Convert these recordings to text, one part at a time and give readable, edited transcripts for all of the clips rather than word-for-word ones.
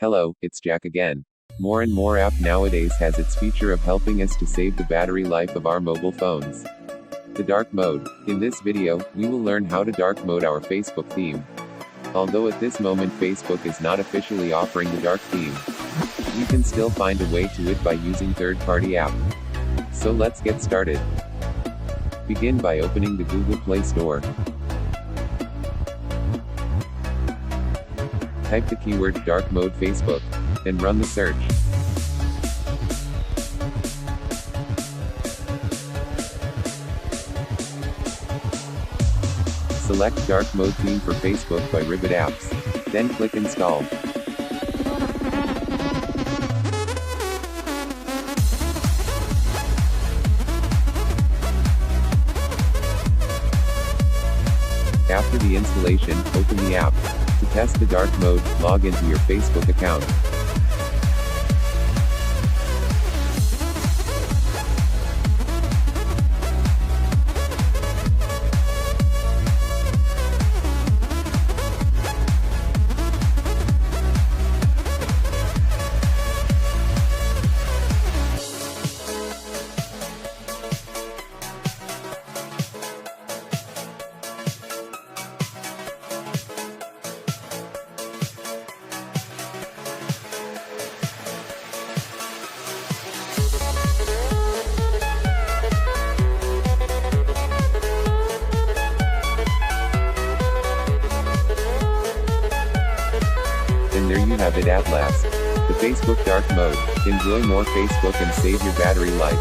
Hello, it's Jack again. More and more app nowadays has its feature of helping us to save the battery life of our mobile phones. The dark mode. In this video, we will learn how to dark mode our Facebook theme. Although at this moment Facebook is not officially offering the dark theme, you can still find a way to it by using third-party app. So let's get started. Begin by opening the Google Play Store. Type the keyword dark mode Facebook, then run the search. Select dark mode theme for Facebook by Ribbit Apps. Then click install. After the installation, open the app. To test the dark mode, log into your Facebook account. And there you have it at last. The Facebook dark mode. Enjoy more Facebook and save your battery life.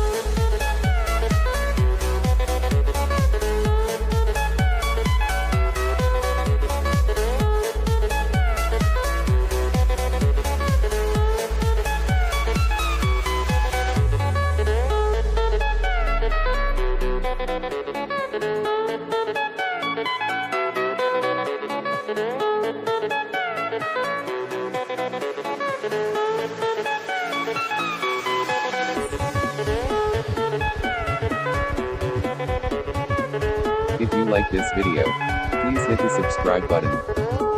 If you like this video, please hit the subscribe button.